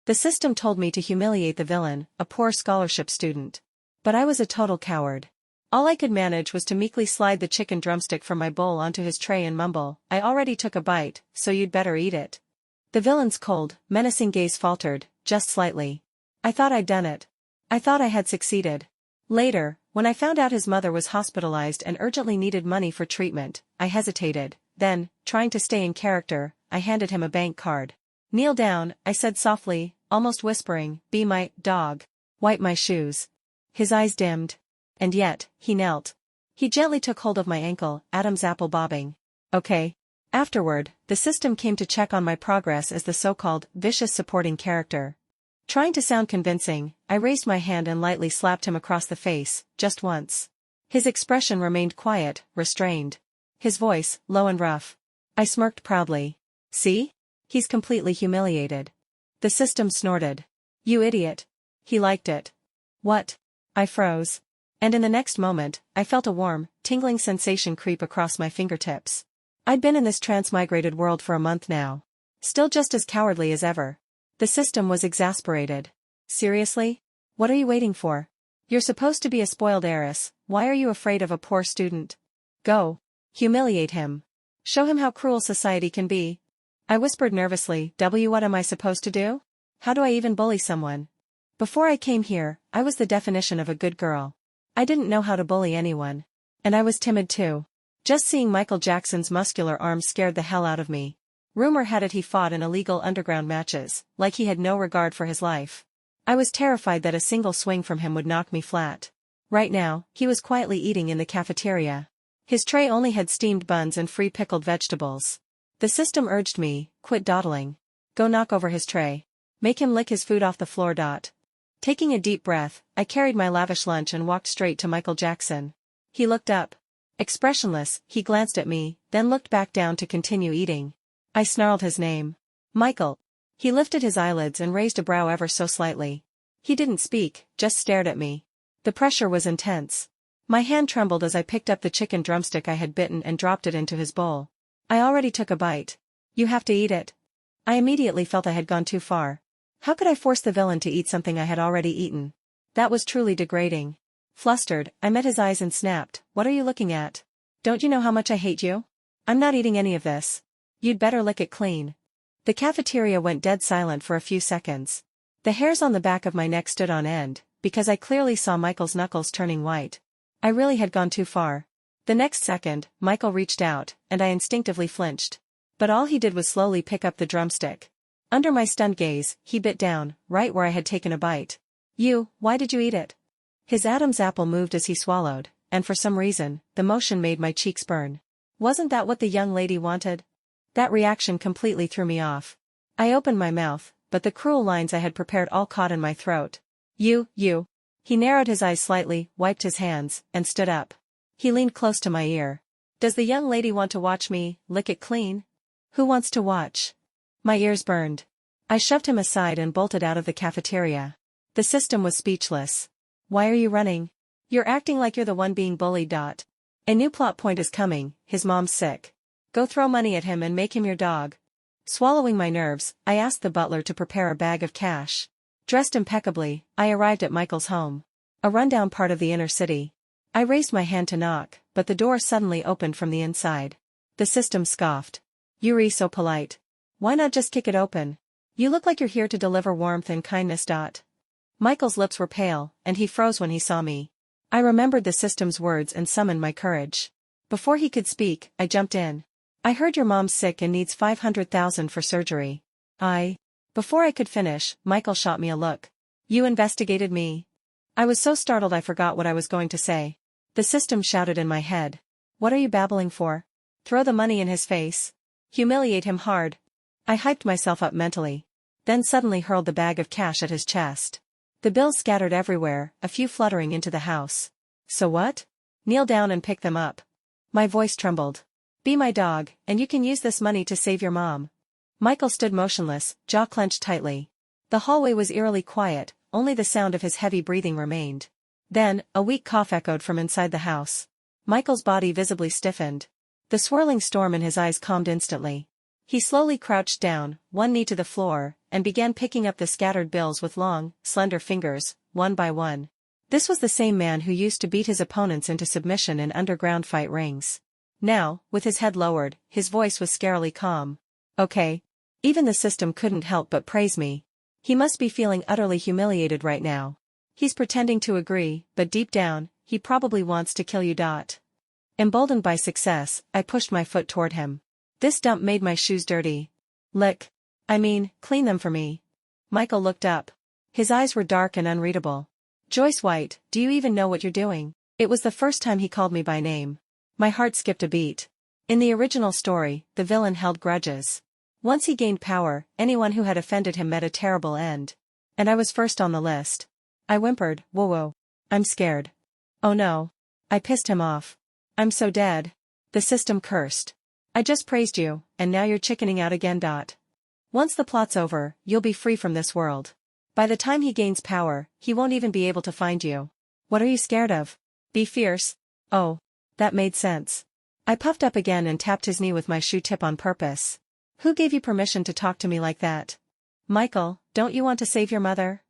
The system told me to humiliate the villain, a poor scholarship student. But I was a total coward. All I could manage was to meekly slide the chicken drumstick from my bowl onto his tray and mumble, "I already took a bite, so you'd better eat it." The villain's cold, menacing gaze faltered, just slightly. I thought I'd done it. I thought I had succeeded. Later, when I found out his mother was hospitalized and urgently needed money for treatment, I hesitated. Then, trying to stay in character, I handed him a bank card. "Kneel down," I said softly, almost whispering, "be my dog. Wipe my shoes." His eyes dimmed. And yet, he knelt. He gently took hold of my ankle, Adam's apple bobbing. Okay. Afterward, the system came to check on my progress as the so-called vicious supporting character. Trying to sound convincing, I raised my hand and lightly slapped him across the face, just once. His expression remained quiet, restrained. His voice, low and rough. I smirked proudly. "See? He's completely humiliated." The system snorted. "You idiot." He liked it. "What?" I froze. And in the next moment, I felt a warm, tingling sensation creep across my fingertips. I'd been in this transmigrated world for a month now. Still just as cowardly as ever. The system was exasperated. "Seriously? What are you waiting for? You're supposed to be a spoiled heiress, why are you afraid of a poor student? Go. Humiliate him. Show him how cruel society can be." I whispered nervously, What am I supposed to do? How do I even bully someone? Before I came here, I was the definition of a good girl. I didn't know how to bully anyone. And I was timid too. Just seeing Michael Jackson's muscular arms scared the hell out of me. Rumor had it he fought in illegal underground matches, like he had no regard for his life. I was terrified that a single swing from him would knock me flat. Right now, he was quietly eating in the cafeteria. His tray only had steamed buns and free pickled vegetables. The system urged me, "Quit dawdling. Go knock over his tray. Make him lick his food off the floor." Taking a deep breath, I carried my lavish lunch and walked straight to Michael Jackson. He looked up. Expressionless, he glanced at me, then looked back down to continue eating. I snarled his name. "Michael." He lifted his eyelids and raised a brow ever so slightly. He didn't speak, just stared at me. The pressure was intense. My hand trembled as I picked up the chicken drumstick I had bitten and dropped it into his bowl. "I already took a bite. You have to eat it." I immediately felt I had gone too far. How could I force the villain to eat something I had already eaten? That was truly degrading. Flustered, I met his eyes and snapped, "What are you looking at? Don't you know how much I hate you? I'm not eating any of this. You'd better lick it clean." The cafeteria went dead silent for a few seconds. The hairs on the back of my neck stood on end, because I clearly saw Michael's knuckles turning white. I really had gone too far. The next second, Michael reached out, and I instinctively flinched. But all he did was slowly pick up the drumstick. Under my stunned gaze, he bit down, right where I had taken a bite. Why did you eat it?" His Adam's apple moved as he swallowed, and for some reason, the motion made my cheeks burn. Wasn't that what the young lady wanted? That reaction completely threw me off. I opened my mouth, but the cruel lines I had prepared all caught in my throat. You. He narrowed his eyes slightly, wiped his hands, and stood up. He leaned close to my ear. "Does the young lady want to watch me lick it clean?" "Who wants to watch?" My ears burned. I shoved him aside and bolted out of the cafeteria. The system was speechless. "Why are you running? You're acting like you're the one being bullied. A new plot point is coming, his mom's sick. Go throw money at him and make him your dog." Swallowing my nerves, I asked the butler to prepare a bag of cash. Dressed impeccably, I arrived at Michael's home. A rundown part of the inner city. I raised my hand to knock, but the door suddenly opened from the inside. The system scoffed. "You're so polite. Why not just kick it open? You look like you're here to deliver warmth and kindness. Michael's lips were pale, and he froze when he saw me. I remembered the system's words and summoned my courage. Before he could speak, I jumped in. "I heard your mom's sick and needs $500,000 for surgery." Before I could finish, Michael shot me a look. "You investigated me?" I was so startled I forgot what I was going to say. The system shouted in my head. "What are you babbling for? Throw the money in his face. Humiliate him hard." I hyped myself up mentally. Then suddenly hurled the bag of cash at his chest. The bills scattered everywhere, a few fluttering into the house. "So what?" "Kneel down and pick them up." My voice trembled. "Be my dog, and you can use this money to save your mom." Michael stood motionless, jaw clenched tightly. The hallway was eerily quiet, only the sound of his heavy breathing remained. Then, a weak cough echoed from inside the house. Michael's body visibly stiffened. The swirling storm in his eyes calmed instantly. He slowly crouched down, one knee to the floor, and began picking up the scattered bills with long, slender fingers, one by one. This was the same man who used to beat his opponents into submission in underground fight rings. Now, with his head lowered, his voice was scarily calm. Okay. Even the system couldn't help but praise me. He must be feeling utterly humiliated right now. He's pretending to agree, but deep down, he probably wants to kill you. Emboldened by success, I pushed my foot toward him. This dump made my shoes dirty. Clean them for me. Michael looked up. His eyes were dark and unreadable. Joyce White, do you even know what you're doing? It was the first time he called me by name. My heart skipped a beat. In the original story, the villain held grudges. Once he gained power, anyone who had offended him met a terrible end. And I was first on the list. I whimpered, whoa. I'm scared. Oh no. I pissed him off. I'm so dead. The system cursed. I just praised you, and now you're chickening out again. Once the plot's over, you'll be free from this world. By the time he gains power, he won't even be able to find you. What are you scared of? Be fierce. Oh. That made sense. I puffed up again and tapped his knee with my shoe tip on purpose. Who gave you permission to talk to me like that? Michael, don't you want to save your mother?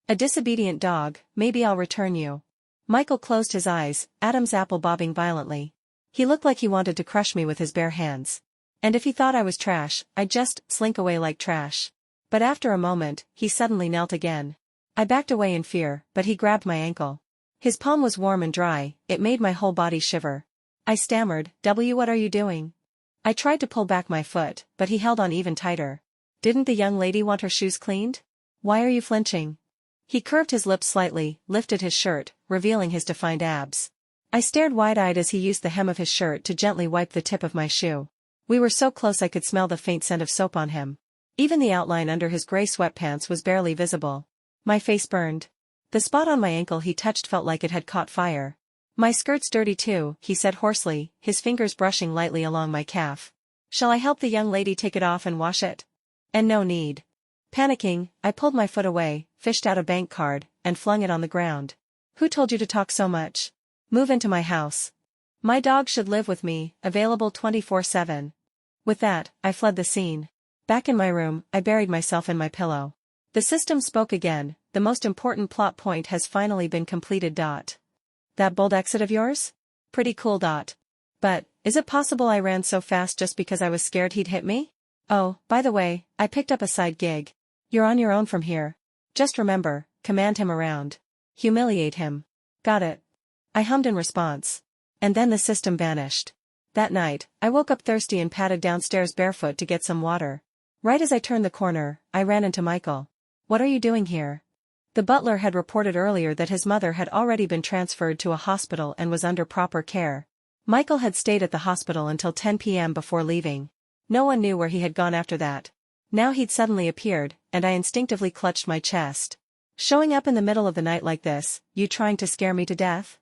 A disobedient dog, maybe I'll return you. Michael closed his eyes, Adam's apple bobbing violently. He looked like he wanted to crush me with his bare hands. And if he thought I was trash, I'd just slink away like trash. But after a moment, he suddenly knelt again. I backed away in fear, but he grabbed my ankle. His palm was warm and dry, it made my whole body shiver. I stammered, what are you doing? I tried to pull back my foot, but he held on even tighter. Didn't the young lady want her shoes cleaned? Why are you flinching? He curved his lips slightly, lifted his shirt, revealing his defined abs. I stared wide-eyed as he used the hem of his shirt to gently wipe the tip of my shoe. We were so close I could smell the faint scent of soap on him. Even the outline under his gray sweatpants was barely visible. My face burned. The spot on my ankle he touched felt like it had caught fire. My skirt's dirty too, he said hoarsely, his fingers brushing lightly along my calf. Shall I help the young lady take it off and wash it? And no need. Panicking, I pulled my foot away, fished out a bank card, and flung it on the ground. Who told you to talk so much? Move into my house. My dog should live with me, available 24/7. With that, I fled the scene. Back in my room, I buried myself in my pillow. The system spoke again, the most important plot point has finally been completed. That bold exit of yours? Pretty cool. But, is it possible I ran so fast just because I was scared he'd hit me? Oh, by the way, I picked up a side gig. You're on your own from here. Just remember, command him around. Humiliate him. Got it. I hummed in response. And then the system vanished. That night, I woke up thirsty and padded downstairs barefoot to get some water. Right as I turned the corner, I ran into Michael. What are you doing here? The butler had reported earlier that his mother had already been transferred to a hospital and was under proper care. Michael had stayed at the hospital until 10 p.m. before leaving. No one knew where he had gone after that. Now he'd suddenly appeared, and I instinctively clutched my chest. Showing up in the middle of the night like this, you trying to scare me to death?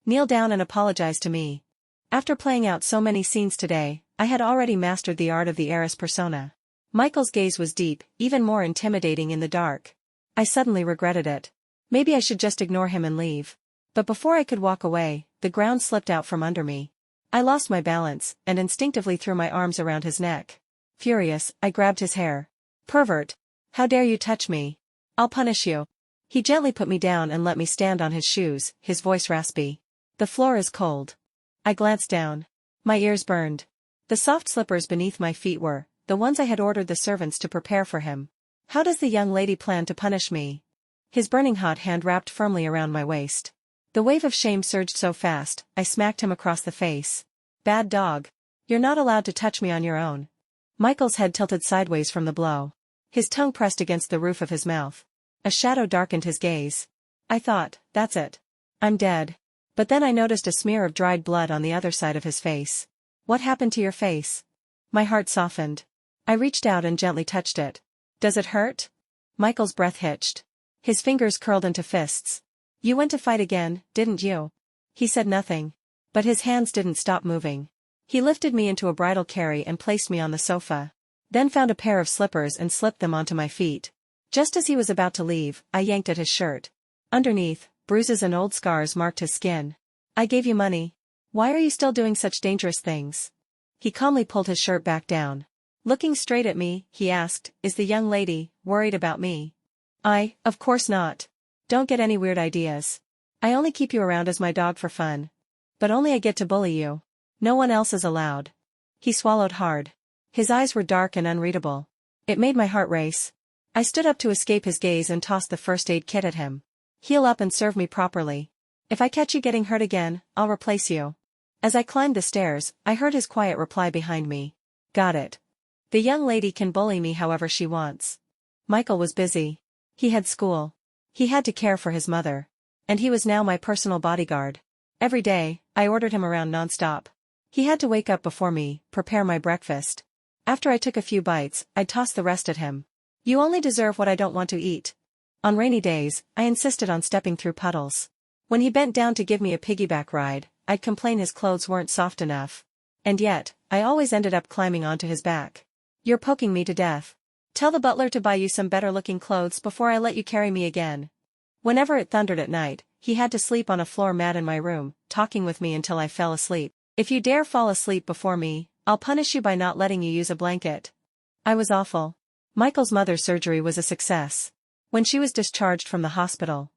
Kneel down and apologize to me. After playing out so many scenes today, I had already mastered the art of the heiress persona. Michael's gaze was deep, even more intimidating in the dark. I suddenly regretted it. Maybe I should just ignore him and leave. But before I could walk away, the ground slipped out from under me. I lost my balance, and instinctively threw my arms around his neck. Furious, I grabbed his hair. Pervert! How dare you touch me? I'll punish you. He gently put me down and let me stand on his shoes, his voice raspy. The floor is cold. I glanced down. My ears burned. The soft slippers beneath my feet were the ones I had ordered the servants to prepare for him. How does the young lady plan to punish me? His burning hot hand wrapped firmly around my waist. The wave of shame surged so fast, I smacked him across the face. Bad dog. You're not allowed to touch me on your own. Michael's head tilted sideways from the blow. His tongue pressed against the roof of his mouth. A shadow darkened his gaze. I thought, that's it. I'm dead. But then I noticed a smear of dried blood on the other side of his face. What happened to your face? My heart softened. I reached out and gently touched it. Does it hurt? Michael's breath hitched. His fingers curled into fists. You went to fight again, didn't you? He said nothing. But his hands didn't stop moving. He lifted me into a bridal carry and placed me on the sofa. Then found a pair of slippers and slipped them onto my feet. Just as he was about to leave, I yanked at his shirt. Underneath, bruises and old scars marked his skin. I gave you money. Why are you still doing such dangerous things? He calmly pulled his shirt back down. Looking straight at me, he asked, "Is the young lady worried about me?" Of course not. Don't get any weird ideas. I only keep you around as my dog for fun. But only I get to bully you. No one else is allowed. He swallowed hard. His eyes were dark and unreadable. It made my heart race. I stood up to escape his gaze and tossed the first aid kit at him. "Heal up and serve me properly. If I catch you getting hurt again, I'll replace you." As I climbed the stairs, I heard his quiet reply behind me. "Got it. The young lady can bully me however she wants." Michael was busy. He had school. He had to care for his mother. And he was now my personal bodyguard. Every day, I ordered him around nonstop. He had to wake up before me, prepare my breakfast. After I took a few bites, I'd toss the rest at him. "You only deserve what I don't want to eat." On rainy days, I insisted on stepping through puddles. When he bent down to give me a piggyback ride, I'd complain his clothes weren't soft enough. And yet, I always ended up climbing onto his back. "You're poking me to death. Tell the butler to buy you some better-looking clothes before I let you carry me again." Whenever it thundered at night, he had to sleep on a floor mat in my room, talking with me until I fell asleep. "If you dare fall asleep before me, I'll punish you by not letting you use a blanket." I was awful. Michael's mother's surgery was a success. When she was discharged from the hospital,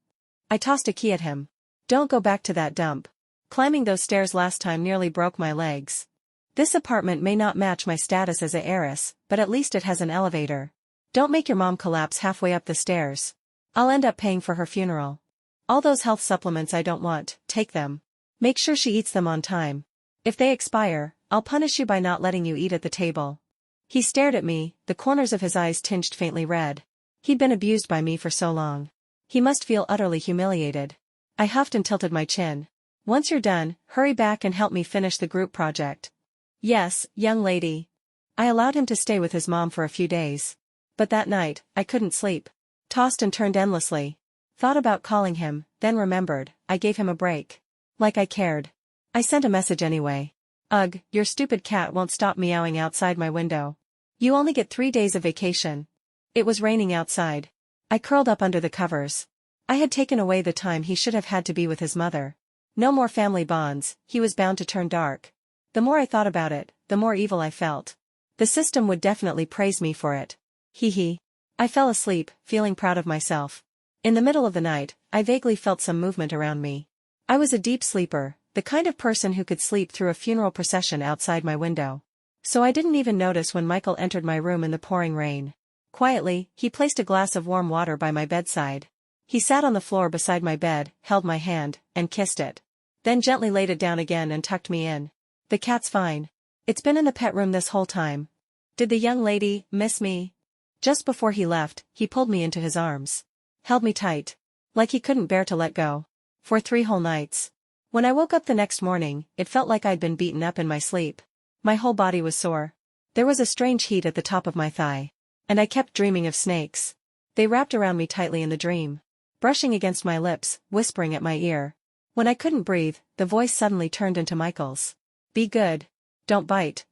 I tossed a key at him. "Don't go back to that dump. Climbing those stairs last time nearly broke my legs. This apartment may not match my status as an heiress, but at least it has an elevator. Don't make your mom collapse halfway up the stairs. I'll end up paying for her funeral. All those health supplements I don't want, take them. Make sure she eats them on time. If they expire, I'll punish you by not letting you eat at the table." He stared at me, the corners of his eyes tinged faintly red. He'd been abused by me for so long. He must feel utterly humiliated. I huffed and tilted my chin. "Once you're done, hurry back and help me finish the group project." "Yes, young lady." I allowed him to stay with his mom for a few days. But that night, I couldn't sleep. Tossed and turned endlessly. Thought about calling him, then remembered, I gave him a break. Like I cared. I sent a message anyway. "Ugh, your stupid cat won't stop meowing outside my window. You only get 3 days of vacation." It was raining outside. I curled up under the covers. I had taken away the time he should have had to be with his mother. No more family bonds, he was bound to turn dark. The more I thought about it, the more evil I felt. The system would definitely praise me for it. Hee hee. I fell asleep, feeling proud of myself. In the middle of the night, I vaguely felt some movement around me. I was a deep sleeper, the kind of person who could sleep through a funeral procession outside my window. So I didn't even notice when Michael entered my room in the pouring rain. Quietly, he placed a glass of warm water by my bedside. He sat on the floor beside my bed, held my hand, and kissed it. Then gently laid it down again and tucked me in. "The cat's fine. It's been in the pet room this whole time." "Did the young lady miss me?" Just before he left, he pulled me into his arms. Held me tight. Like he couldn't bear to let go. For 3 whole nights. When I woke up the next morning, it felt like I'd been beaten up in my sleep. My whole body was sore. There was a strange heat at the top of my thigh. And I kept dreaming of snakes. They wrapped around me tightly in the dream. Brushing against my lips, whispering at my ear. When I couldn't breathe, the voice suddenly turned into Michael's. "Be good. Don't bite."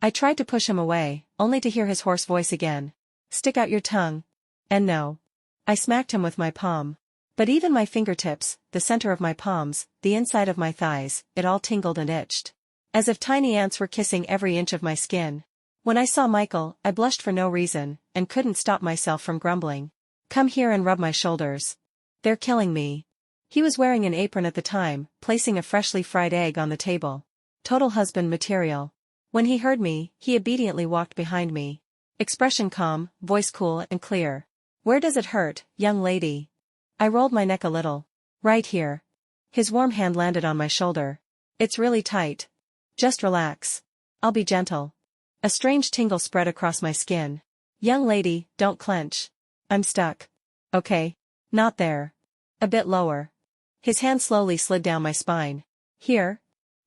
I tried to push him away, only to hear his hoarse voice again. "Stick out your tongue." And no. I smacked him with my palm. But even my fingertips, the center of my palms, the inside of my thighs, it all tingled and itched. As if tiny ants were kissing every inch of my skin. When I saw Michael, I blushed for no reason, and couldn't stop myself from grumbling. "Come here and rub my shoulders. They're killing me." He was wearing an apron at the time, placing a freshly fried egg on the table. Total husband material. When he heard me, he obediently walked behind me. Expression calm, voice cool and clear. "Where does it hurt, young lady?" I rolled my neck a little. "Right here." His warm hand landed on my shoulder. "It's really tight. Just relax. I'll be gentle." A strange tingle spread across my skin. "Young lady, don't clench. I'm stuck." "Okay. Not there. A bit lower." His hand slowly slid down my spine. "Here?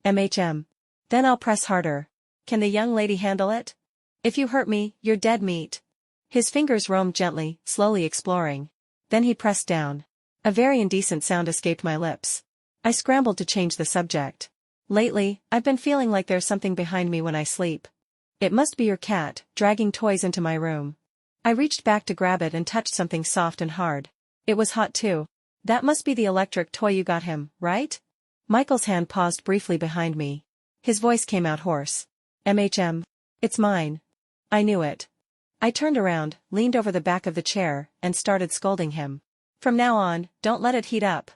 Then I'll press harder. Can the young lady handle it? If you hurt me, you're dead meat." His fingers roamed gently, slowly exploring. Then he pressed down. A very indecent sound escaped my lips. I scrambled to change the subject. "Lately, I've been feeling like there's something behind me when I sleep. It must be your cat, dragging toys into my room." I reached back to grab it and touched something soft and hard. It was hot too. "That must be the electric toy you got him, right?" Michael's hand paused briefly behind me. His voice came out hoarse. "It's mine." I knew it. I turned around, leaned over the back of the chair, and started scolding him. From now on, don't let it heat up.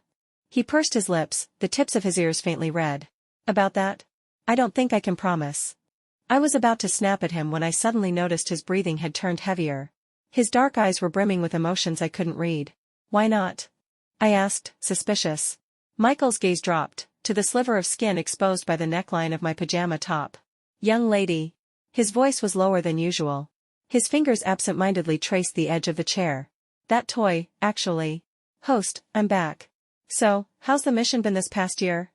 He pursed his lips, the tips of his ears faintly red. About that? I don't think I can promise. I was about to snap at him when I suddenly noticed his breathing had turned heavier. His dark eyes were brimming with emotions I couldn't read. Why not? I asked, suspicious. Michael's gaze dropped, to the sliver of skin exposed by the neckline of my pajama top. Young lady. His voice was lower than usual. His fingers absent-mindedly traced the edge of the chair. That toy, actually. Host, I'm back. So, how's the mission been this past year?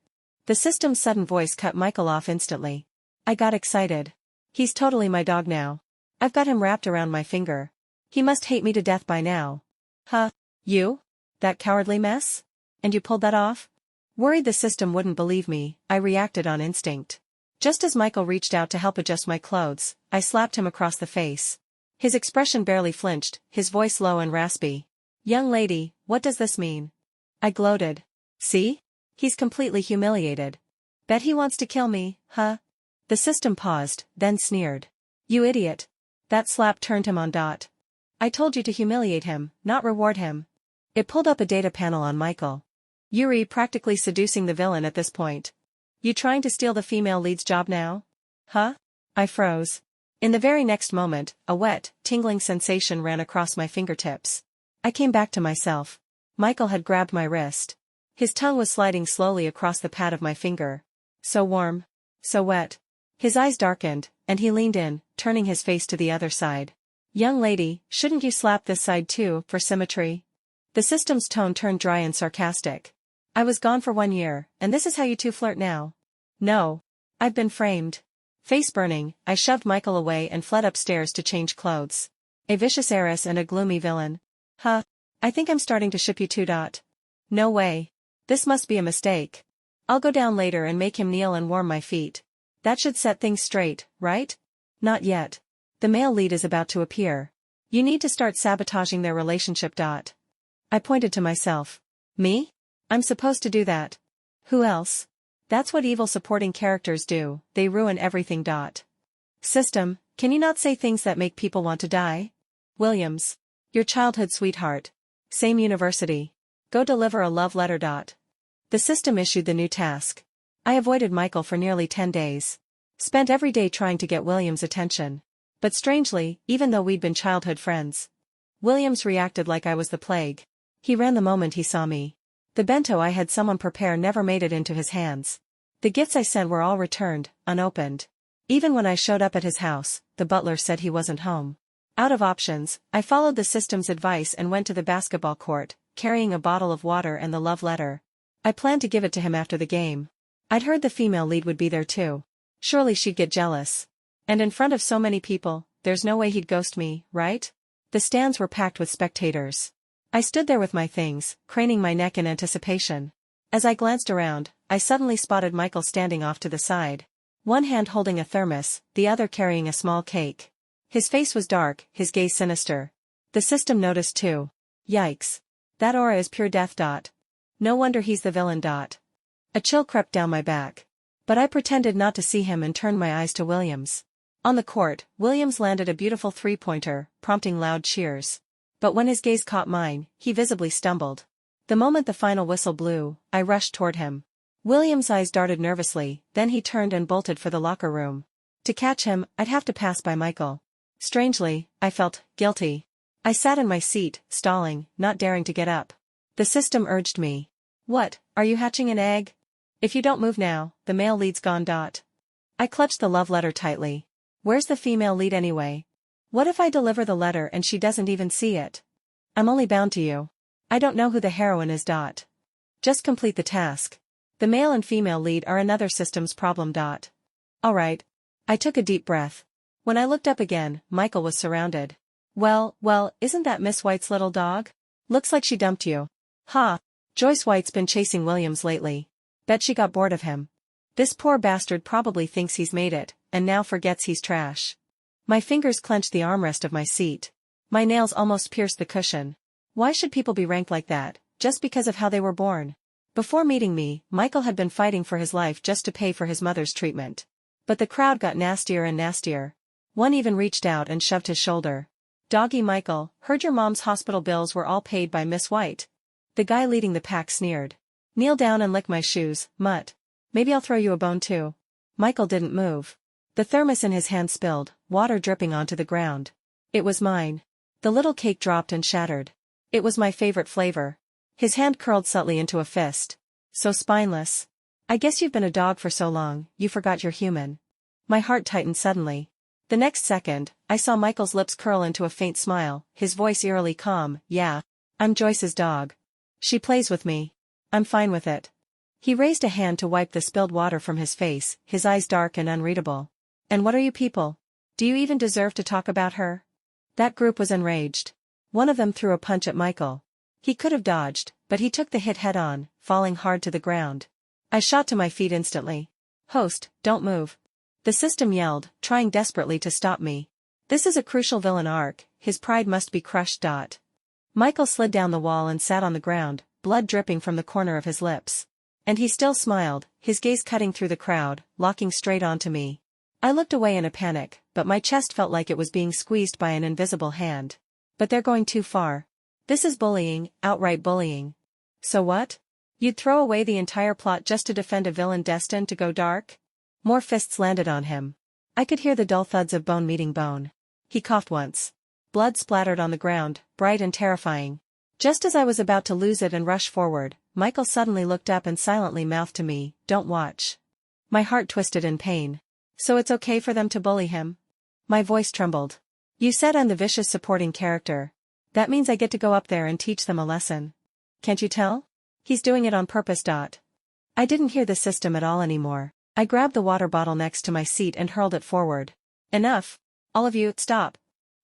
The system's sudden voice cut Michael off instantly. I got excited. He's totally my dog now. I've got him wrapped around my finger. He must hate me to death by now. Huh? You? That cowardly mess? And you pulled that off? Worried the system wouldn't believe me, I reacted on instinct. Just as Michael reached out to help adjust my clothes, I slapped him across the face. His expression barely flinched, his voice low and raspy. Young lady, what does this mean? I gloated. See? He's completely humiliated. Bet he wants to kill me, huh? The system paused, then sneered. You idiot. That slap turned him on. I told you to humiliate him, not reward him. It pulled up a data panel on Michael. Yuri practically seducing the villain at this point. You trying to steal the female lead's job now? Huh? I froze. In the very next moment, a wet, tingling sensation ran across my fingertips. I came back to myself. Michael had grabbed my wrist. His tongue was sliding slowly across the pad of my finger. So warm. So wet. His eyes darkened, and he leaned in, turning his face to the other side. Young lady, shouldn't you slap this side too, for symmetry? The system's tone turned dry and sarcastic. I was gone for 1 year, and this is how you two flirt now? No. I've been framed. Face burning, I shoved Michael away and fled upstairs to change clothes. A vicious heiress and a gloomy villain. Huh. I think I'm starting to ship you two. No way. This must be a mistake. I'll go down later and make him kneel and warm my feet. That should set things straight, right? Not yet. The male lead is about to appear. You need to start sabotaging their relationship. I pointed to myself. Me? I'm supposed to do that. Who else? That's what evil supporting characters do, they ruin everything. System, can you not say things that make people want to die? Williams. Your childhood sweetheart. Same university. Go deliver a love letter. The system issued the new task. I avoided Michael for nearly 10 days. Spent every day trying to get Williams' attention. But strangely, even though we'd been childhood friends, Williams reacted like I was the plague. He ran the moment he saw me. The bento I had someone prepare never made it into his hands. The gifts I sent were all returned, unopened. Even when I showed up at his house, the butler said he wasn't home. Out of options, I followed the system's advice and went to the basketball court, carrying a bottle of water and the love letter. I planned to give it to him after the game. I'd heard the female lead would be there too. Surely she'd get jealous. And in front of so many people, there's no way he'd ghost me, right? The stands were packed with spectators. I stood there with my things, craning my neck in anticipation. As I glanced around, I suddenly spotted Michael standing off to the side. One hand holding a thermos, the other carrying a small cake. His face was dark, his gaze sinister. The system noticed too. Yikes. That aura is pure death. No wonder he's the villain. A chill crept down my back. But I pretended not to see him and turned my eyes to Williams. On the court, Williams landed a beautiful three-pointer, prompting loud cheers. But when his gaze caught mine, he visibly stumbled. The moment the final whistle blew, I rushed toward him. Williams' eyes darted nervously, then he turned and bolted for the locker room. To catch him, I'd have to pass by Michael. Strangely, I felt guilty. I sat in my seat, stalling, not daring to get up. The system urged me. What, are you hatching an egg? If you don't move now, the male lead's gone. I clutched the love letter tightly. Where's the female lead anyway? What if I deliver the letter and she doesn't even see it? I'm only bound to you. I don't know who the heroine is. Just complete the task. The male and female lead are another system's problem. Alright. I took a deep breath. When I looked up again, Michael was surrounded. Well, isn't that Miss White's little dog? Looks like she dumped you. Ha! Joyce White's been chasing Williams lately. Bet she got bored of him. This poor bastard probably thinks he's made it, and now forgets he's trash. My fingers clenched the armrest of my seat. My nails almost pierced the cushion. Why should people be ranked like that, just because of how they were born? Before meeting me, Michael had been fighting for his life just to pay for his mother's treatment. But the crowd got nastier and nastier. One even reached out and shoved his shoulder. "Doggy Michael, heard your mom's hospital bills were all paid by Miss White." The guy leading the pack sneered. "Kneel down and lick my shoes, mutt. Maybe I'll throw you a bone too." Michael didn't move. The thermos in his hand spilled, water dripping onto the ground. It was mine. The little cake dropped and shattered. It was my favorite flavor. His hand curled subtly into a fist. "So spineless. I guess you've been a dog for so long, you forgot you're human." My heart tightened suddenly. The next second, I saw Michael's lips curl into a faint smile, his voice eerily calm. "Yeah. I'm Joyce's dog. She plays with me. I'm fine with it." He raised a hand to wipe the spilled water from his face, his eyes dark and unreadable. "And what are you people? Do you even deserve to talk about her?" That group was enraged. One of them threw a punch at Michael. He could have dodged, but he took the hit head-on, falling hard to the ground. I shot to my feet instantly. "Host, don't move." The system yelled, trying desperately to stop me. This is a crucial villain arc, his pride must be crushed. Michael slid down the wall and sat on the ground, blood dripping from the corner of his lips. And he still smiled, his gaze cutting through the crowd, locking straight onto me. I looked away in a panic, but my chest felt like it was being squeezed by an invisible hand. "But they're going too far. This is bullying, outright bullying." "So what? You'd throw away the entire plot just to defend a villain destined to go dark?" More fists landed on him. I could hear the dull thuds of bone meeting bone. He coughed once. Blood splattered on the ground, bright and terrifying. Just as I was about to lose it and rush forward, Michael suddenly looked up and silently mouthed to me, "Don't watch." My heart twisted in pain. "So it's okay for them to bully him?" My voice trembled. "You said I'm the vicious supporting character. That means I get to go up there and teach them a lesson. Can't you tell? He's doing it on purpose. I didn't hear the system at all anymore. I grabbed the water bottle next to my seat and hurled it forward. "Enough. All of you, stop."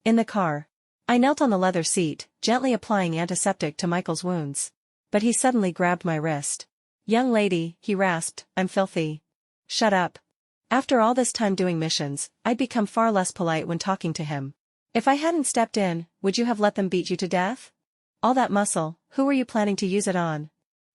In the car. I knelt on the leather seat, gently applying antiseptic to Michael's wounds. But he suddenly grabbed my wrist. "Young lady," he rasped, "I'm filthy." "Shut up." After all this time doing missions, I'd become far less polite when talking to him. "If I hadn't stepped in, would you have let them beat you to death? All that muscle, who were you planning to use it on?"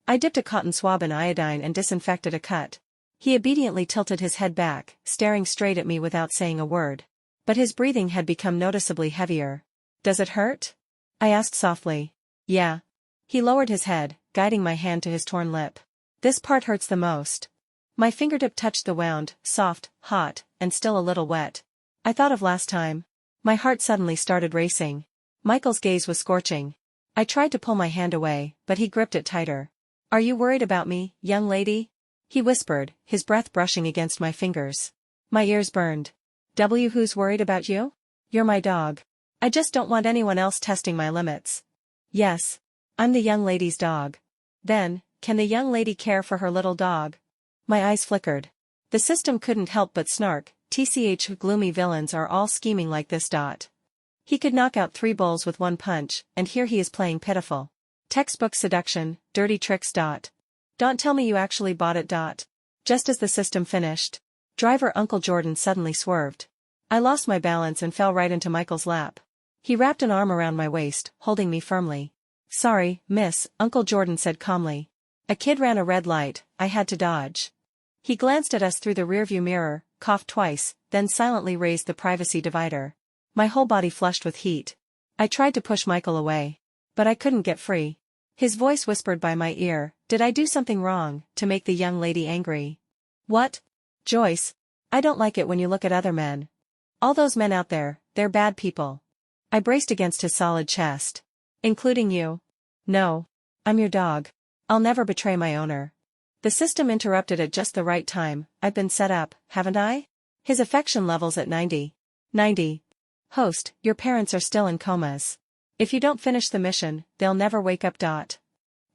I dipped a cotton swab in iodine and disinfected a cut. He obediently tilted his head back, staring straight at me without saying a word. But his breathing had become noticeably heavier. "Does it hurt?" I asked softly. "Yeah." He lowered his head, guiding my hand to his torn lip. "This part hurts the most." My fingertip touched the wound, soft, hot, and still a little wet. I thought of last time. My heart suddenly started racing. Michael's gaze was scorching. I tried to pull my hand away, but he gripped it tighter. "Are you worried about me, young lady?" he whispered, his breath brushing against my fingers. My ears burned. Who's worried about you? You're my dog. I just don't want anyone else testing my limits." "Yes. I'm the young lady's dog." "Then, can the young lady care for her little dog?" My eyes flickered. The system couldn't help but snark, "TCH gloomy villains are all scheming like this. He could knock out 3 bulls with 1 punch, and here he is playing pitiful. Textbook seduction, dirty tricks. Don't tell me you actually bought it. Just as the system finished, driver Uncle Jordan suddenly swerved. I lost my balance and fell right into Michael's lap. He wrapped an arm around my waist, holding me firmly. "Sorry, miss," Uncle Jordan said calmly. "A kid ran a red light, I had to dodge." He glanced at us through the rearview mirror, coughed twice, then silently raised the privacy divider. My whole body flushed with heat. I tried to push Michael away. But I couldn't get free. His voice whispered by my ear, "Did I do something wrong, to make the young lady angry?" "What? Joyce, I don't like it when you look at other men. All those men out there, they're bad people." I braced against his solid chest. "Including you?" "No. I'm your dog. I'll never betray my owner." The system interrupted at just the right time. "I've been set up, haven't I?" His affection levels at 90. 90. "Host, your parents are still in comas. If you don't finish the mission, they'll never wake up.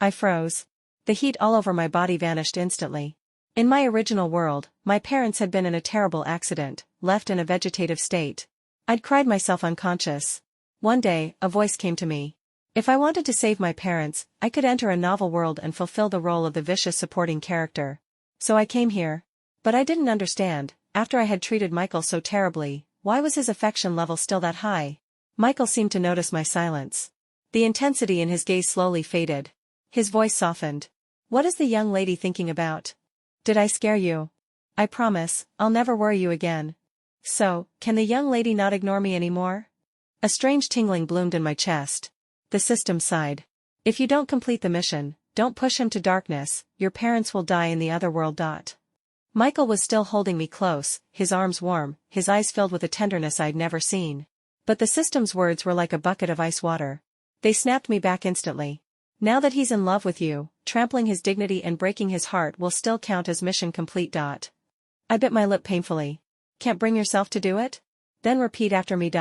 I froze. The heat all over my body vanished instantly. In my original world, my parents had been in a terrible accident, left in a vegetative state. I'd cried myself unconscious. One day, a voice came to me. If I wanted to save my parents, I could enter a novel world and fulfill the role of the vicious supporting character. So I came here. But I didn't understand, after I had treated Michael so terribly, why was his affection level still that high? Michael seemed to notice my silence. The intensity in his gaze slowly faded. His voice softened. "What is the young lady thinking about? Did I scare you? I promise, I'll never worry you again." So, can the young lady not ignore me anymore? A strange tingling bloomed in my chest. The system sighed. If you don't complete the mission, don't push him to darkness, your parents will die in the other world. Michael was still holding me close, his arms warm, his eyes filled with a tenderness I'd never seen. But the system's words were like a bucket of ice water. They snapped me back instantly. Now that he's in love with you, trampling his dignity and breaking his heart will still count as mission complete. I bit my lip painfully. Can't bring yourself to do it? Then repeat after me.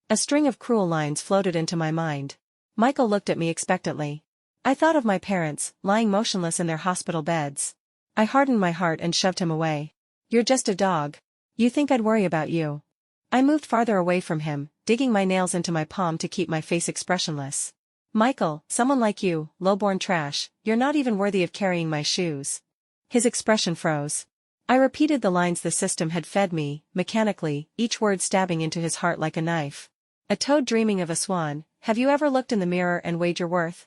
A string of cruel lines floated into my mind. Michael looked at me expectantly. I thought of my parents, lying motionless in their hospital beds. I hardened my heart and shoved him away. You're just a dog. You think I'd worry about you? I moved farther away from him, digging my nails into my palm to keep my face expressionless. Michael, someone like you, low-born trash, you're not even worthy of carrying my shoes. His expression froze. I repeated the lines the system had fed me, mechanically, each word stabbing into his heart like a knife. A toad dreaming of a swan, have you ever looked in the mirror and weighed your worth?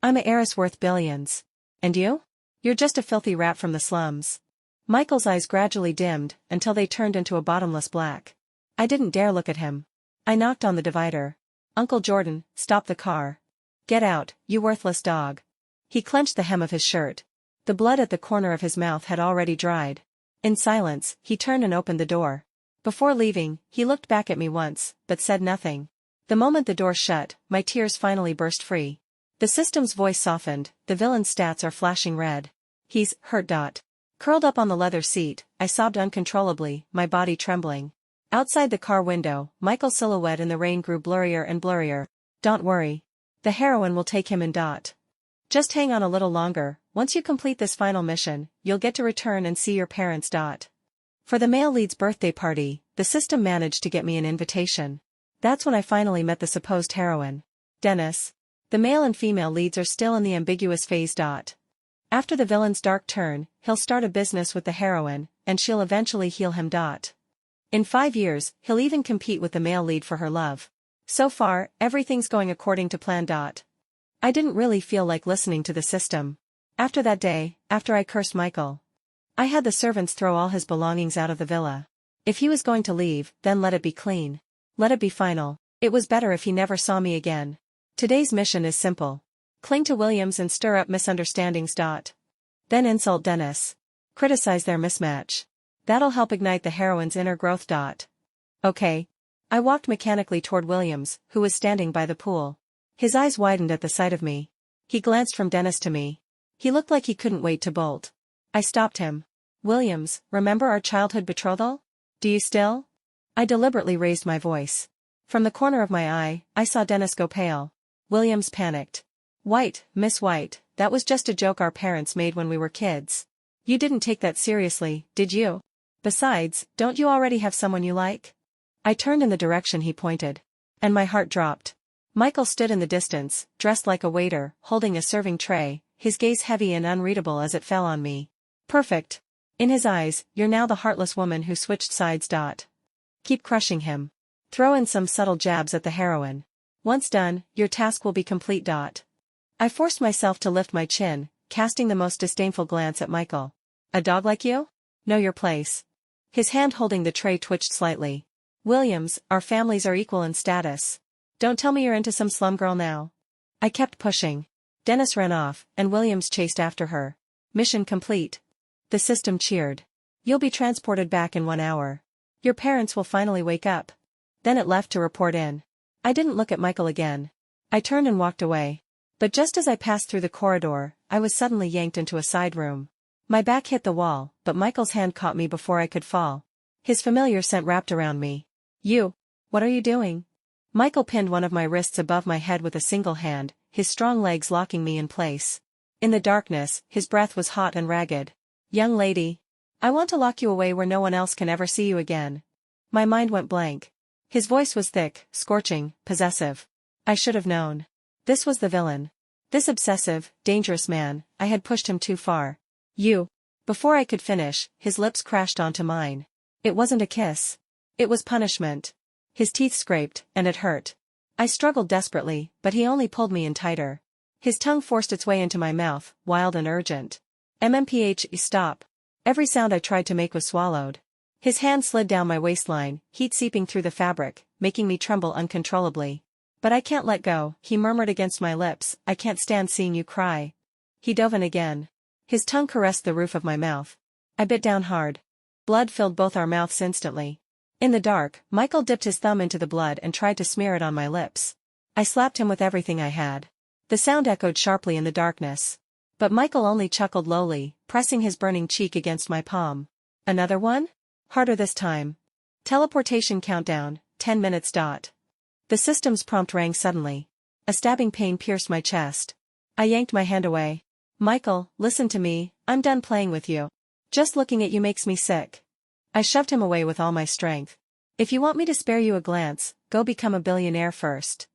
I'm a heiress worth billions. And you? You're just a filthy rat from the slums. Michael's eyes gradually dimmed, until they turned into a bottomless black. I didn't dare look at him. I knocked on the divider. Uncle Jordan, stop the car. Get out, you worthless dog. He clenched the hem of his shirt. The blood at the corner of his mouth had already dried. In silence, he turned and opened the door. Before leaving, he looked back at me once, but said nothing. The moment the door shut, my tears finally burst free. The system's voice softened, the villain's stats are flashing red. He's hurt. Curled up on the leather seat, I sobbed uncontrollably, my body trembling. Outside the car window, Michael's silhouette in the rain grew blurrier and blurrier. Don't worry. The heroine will take him in. Just hang on a little longer, once you complete this final mission, you'll get to return and see your parents. For the male lead's birthday party, the system managed to get me an invitation. That's when I finally met the supposed heroine. Dennis. The male and female leads are still in the ambiguous phase. After the villain's dark turn, he'll start a business with the heroine, and she'll eventually heal him. In 5 years, he'll even compete with the male lead for her love. So far, everything's going according to plan. I didn't really feel like listening to the system. After that day, after I cursed Michael, I had the servants throw all his belongings out of the villa. If he was going to leave, then let it be clean. Let it be final. It was better if he never saw me again. Today's mission is simple. Cling to Williams and stir up misunderstandings. Then insult Dennis. Criticize their mismatch. That'll help ignite the heroine's inner growth. Okay. I walked mechanically toward Williams, who was standing by the pool. His eyes widened at the sight of me. He glanced from Dennis to me. He looked like he couldn't wait to bolt. I stopped him. Williams, remember our childhood betrothal? Do you still? I deliberately raised my voice. From the corner of my eye, I saw Dennis go pale. Williams panicked. White, Miss White, that was just a joke our parents made when we were kids. You didn't take that seriously, did you? Besides, don't you already have someone you like? I turned in the direction he pointed. And my heart dropped. Michael stood in the distance, dressed like a waiter, holding a serving tray, his gaze heavy and unreadable as it fell on me. Perfect. In his eyes, you're now the heartless woman who switched sides. Keep crushing him. Throw in some subtle jabs at the heroine. Once done, your task will be complete. I forced myself to lift my chin, casting the most disdainful glance at Michael. A dog like you? Know your place. His hand holding the tray twitched slightly. Williams, our families are equal in status. Don't tell me you're into some slum girl now. I kept pushing. Dennis ran off, and Williams chased after her. Mission complete. The system cheered. You'll be transported back in 1 hour. Your parents will finally wake up. Then it left to report in. I didn't look at Michael again. I turned and walked away. But just as I passed through the corridor, I was suddenly yanked into a side room. My back hit the wall, but Michael's hand caught me before I could fall. His familiar scent wrapped around me. You. What are you doing? Michael pinned one of my wrists above my head with a single hand, his strong legs locking me in place. In the darkness, his breath was hot and ragged. Young lady. I want to lock you away where no one else can ever see you again. My mind went blank. His voice was thick, scorching, possessive. I should have known. This was the villain. This obsessive, dangerous man, I had pushed him too far. You. Before I could finish, his lips crashed onto mine. It wasn't a kiss. It was punishment. His teeth scraped, and it hurt. I struggled desperately, but he only pulled me in tighter. His tongue forced its way into my mouth, wild and urgent. Stop. Every sound I tried to make was swallowed. His hand slid down my waistline, heat seeping through the fabric, making me tremble uncontrollably. But I can't let go, he murmured against my lips, I can't stand seeing you cry. He dove in again. His tongue caressed the roof of my mouth. I bit down hard. Blood filled both our mouths instantly. In the dark, Michael dipped his thumb into the blood and tried to smear it on my lips. I slapped him with everything I had. The sound echoed sharply in the darkness. But Michael only chuckled lowly, pressing his burning cheek against my palm. Another one? Harder this time. Teleportation countdown, 10 minutes. The system's prompt rang suddenly. A stabbing pain pierced my chest. I yanked my hand away. Michael, listen to me, I'm done playing with you. Just looking at you makes me sick. I shoved him away with all my strength. If you want me to spare you a glance, go become a billionaire first.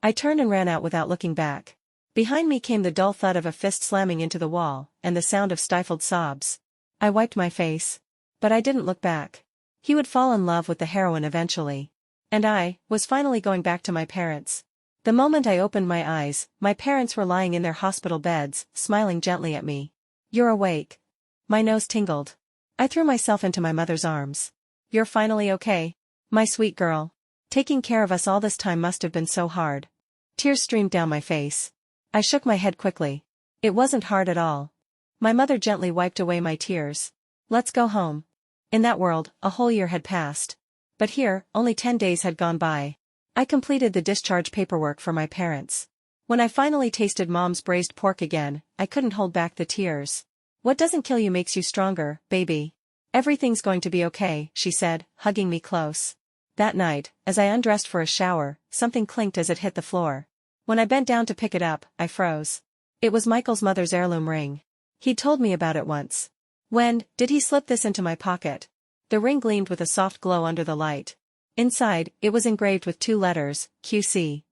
I turned and ran out without looking back. Behind me came the dull thud of a fist slamming into the wall, and the sound of stifled sobs. I wiped my face. But I didn't look back. He would fall in love with the heroine eventually. And I was finally going back to my parents. The moment I opened my eyes, my parents were lying in their hospital beds, smiling gently at me. You're awake. My nose tingled. I threw myself into my mother's arms. You're finally okay? My sweet girl. Taking care of us all this time must have been so hard. Tears streamed down my face. I shook my head quickly. It wasn't hard at all. My mother gently wiped away my tears. Let's go home. In that world, a whole year had passed. But here, only 10 days had gone by. I completed the discharge paperwork for my parents. When I finally tasted Mom's braised pork again, I couldn't hold back the tears. What doesn't kill you makes you stronger, baby. Everything's going to be okay, she said, hugging me close. That night, as I undressed for a shower, something clinked as it hit the floor. When I bent down to pick it up, I froze. It was Michael's mother's heirloom ring. He'd told me about it once. When did he slip this into my pocket? The ring gleamed with a soft glow under the light. Inside, it was engraved with 2 letters, QC.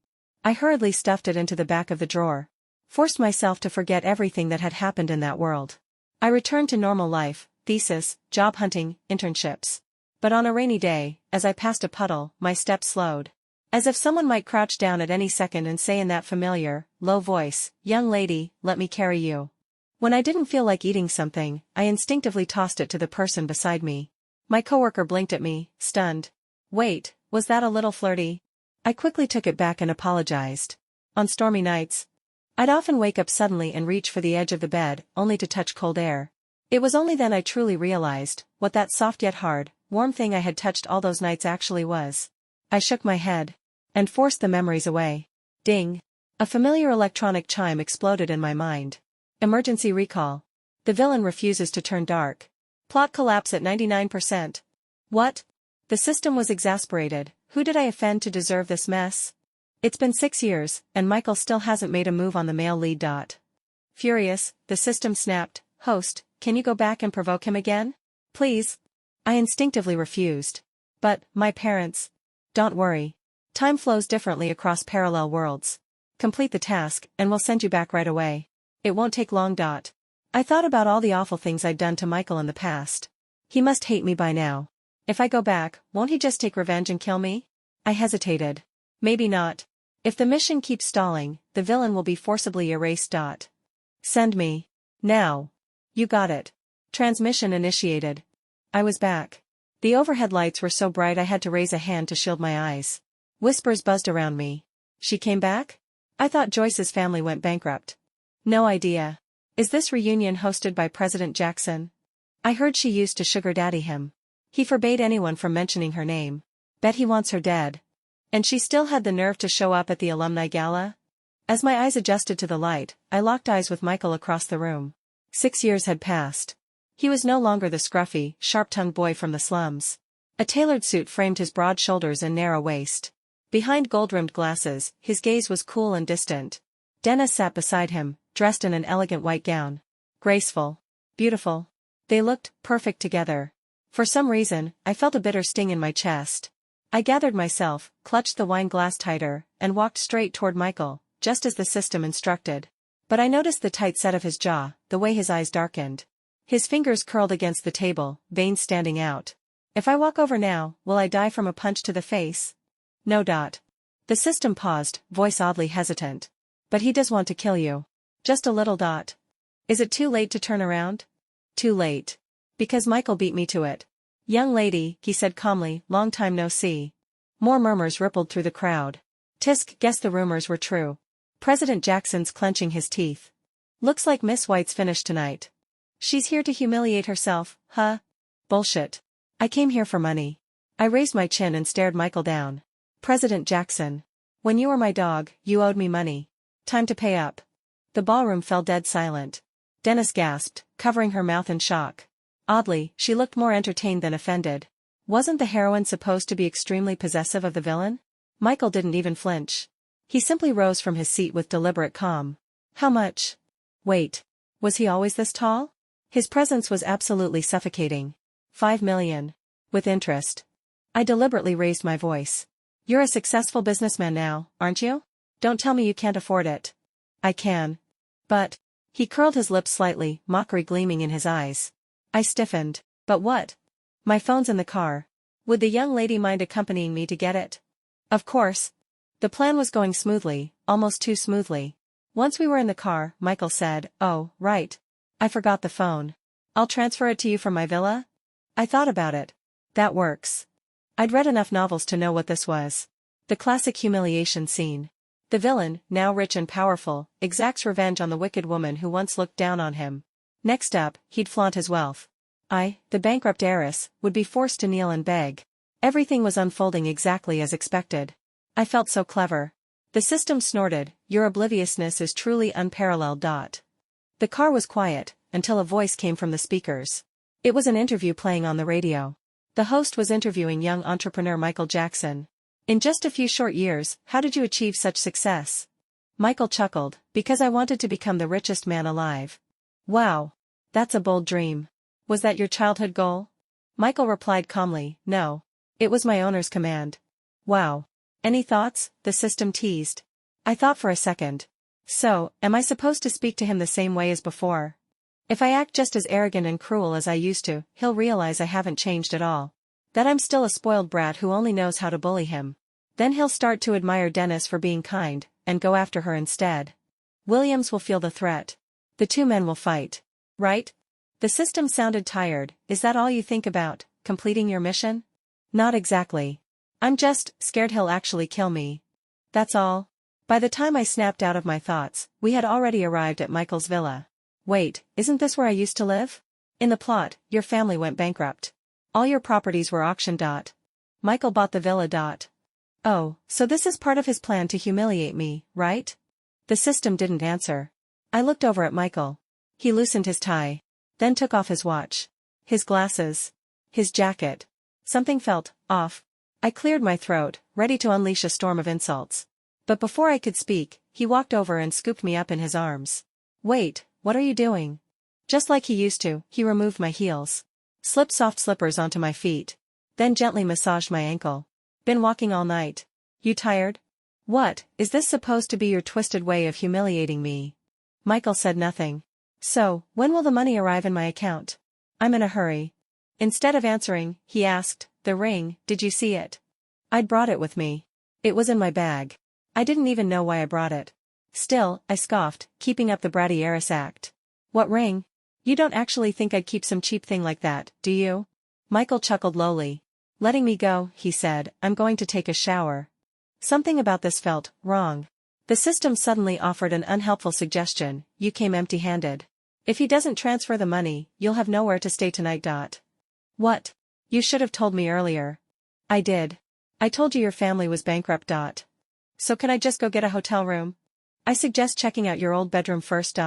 I hurriedly stuffed it into the back of the drawer. Forced myself to forget everything that had happened in that world. I returned to normal life, thesis, job hunting, internships. But on a rainy day, as I passed a puddle, my steps slowed. As if someone might crouch down at any second and say in that familiar, low voice, young lady, let me carry you. When I didn't feel like eating something, I instinctively tossed it to the person beside me. My coworker blinked at me, stunned. Wait, was that a little flirty? I quickly took it back and apologized. On stormy nights, I'd often wake up suddenly and reach for the edge of the bed, only to touch cold air. It was only then I truly realized what that soft yet hard, warm thing I had touched all those nights actually was. I shook my head and forced the memories away. Ding! A familiar electronic chime exploded in my mind. Emergency recall. The villain refuses to turn dark. Plot collapse at 99%. What? The system was exasperated. Who did I offend to deserve this mess? It's been 6 years, and Michael still hasn't made a move on the male lead. Furious, the system snapped, Host, can you go back and provoke him again? Please? I instinctively refused. But, my parents. Don't worry. Time flows differently across parallel worlds. Complete the task, and we'll send you back right away. It won't take long. I thought about all the awful things I'd done to Michael in the past. He must hate me by now. If I go back, won't he just take revenge and kill me? I hesitated. Maybe not. If the mission keeps stalling, the villain will be forcibly erased. Send me. Now. You got it. Transmission initiated. I was back. The overhead lights were so bright I had to raise a hand to shield my eyes. Whispers buzzed around me. She came back? I thought Joyce's family went bankrupt. No idea. Is this reunion hosted by President Jackson? I heard she used to sugar daddy him. He forbade anyone from mentioning her name. Bet he wants her dead. And she still had the nerve to show up at the alumni gala? As my eyes adjusted to the light, I locked eyes with Michael across the room. 6 years had passed. He was no longer the scruffy, sharp-tongued boy from the slums. A tailored suit framed his broad shoulders and narrow waist. Behind gold-rimmed glasses, his gaze was cool and distant. Dennis sat beside him, dressed in an elegant white gown. Graceful. Beautiful. They looked perfect together. For some reason, I felt a bitter sting in my chest. I gathered myself, clutched the wine glass tighter, and walked straight toward Michael, just as the system instructed. But I noticed the tight set of his jaw, the way his eyes darkened. His fingers curled against the table, veins standing out. If I walk over now, will I die from a punch to the face? No. The system paused, voice oddly hesitant. But he does want to kill you. Just a little. Is it too late to turn around? Too late. Because Michael beat me to it. Young lady, he said calmly, long time no see. More murmurs rippled through the crowd. Tisk guessed the rumors were true. President Jackson's clenching his teeth. Looks like Miss White's finished tonight. She's here to humiliate herself, huh? Bullshit. I came here for money. I raised my chin and stared Michael down. President Jackson. When you were my dog, you owed me money. Time to pay up. The ballroom fell dead silent. Dennis gasped, covering her mouth in shock. Oddly, she looked more entertained than offended. Wasn't the heroine supposed to be extremely possessive of the villain? Michael didn't even flinch. He simply rose from his seat with deliberate calm. How much? Wait. Was he always this tall? His presence was absolutely suffocating. 5 million. With interest. I deliberately raised my voice. You're a successful businessman now, aren't you? Don't tell me you can't afford it. I can. But. He curled his lips slightly, mockery gleaming in his eyes. I stiffened. But what? My phone's in the car. Would the young lady mind accompanying me to get it? Of course. The plan was going smoothly, almost too smoothly. Once we were in the car, Michael said, "Oh, right. I forgot the phone. I'll transfer it to you from my villa?" I thought about it. That works. I'd read enough novels to know what this was. The classic humiliation scene. The villain, now rich and powerful, exacts revenge on the wicked woman who once looked down on him. Next up, he'd flaunt his wealth. I, the bankrupt heiress, would be forced to kneel and beg. Everything was unfolding exactly as expected. I felt so clever. The system snorted, "Your obliviousness is truly unparalleled." The car was quiet, until a voice came from the speakers. It was an interview playing on the radio. The host was interviewing young entrepreneur Michael Jackson. In just a few short years, how did you achieve such success? Michael chuckled, because I wanted to become the richest man alive. Wow. That's a bold dream. Was that your childhood goal? Michael replied calmly, no. It was my owner's command. Wow. Any thoughts? The system teased. I thought for a second. So, am I supposed to speak to him the same way as before? If I act just as arrogant and cruel as I used to, he'll realize I haven't changed at all. That I'm still a spoiled brat who only knows how to bully him. Then he'll start to admire Dennis for being kind, and go after her instead. Williams will feel the threat. The two men will fight. Right? The system sounded tired. Is that all you think about, completing your mission? Not exactly. I'm just scared he'll actually kill me. That's all. By the time I snapped out of my thoughts, we had already arrived at Michael's villa. Wait, isn't this where I used to live? In the plot, your family went bankrupt. All your properties were auctioned. Michael bought the villa. Oh, so this is part of his plan to humiliate me, right? The system didn't answer. I looked over at Michael. He loosened his tie. Then took off his watch. His glasses. His jacket. Something felt off. I cleared my throat, ready to unleash a storm of insults. But before I could speak, he walked over and scooped me up in his arms. Wait, what are you doing? Just like he used to, he removed my heels. Slipped soft slippers onto my feet. Then gently massaged my ankle. Been walking all night. You tired? What, is this supposed to be your twisted way of humiliating me? Michael said nothing. So, when will the money arrive in my account? I'm in a hurry. Instead of answering, he asked, the ring, did you see it? I'd brought it with me. It was in my bag. I didn't even know why I brought it. Still, I scoffed, keeping up the bratty heiress act. What ring? You don't actually think I'd keep some cheap thing like that, do you? Michael chuckled lowly. Letting me go, he said, I'm going to take a shower. Something about this felt wrong. The system suddenly offered an unhelpful suggestion, you came empty-handed. If he doesn't transfer the money, you'll have nowhere to stay tonight. What? You should have told me earlier. I did. I told you your family was bankrupt. So can I just go get a hotel room? I suggest checking out your old bedroom first.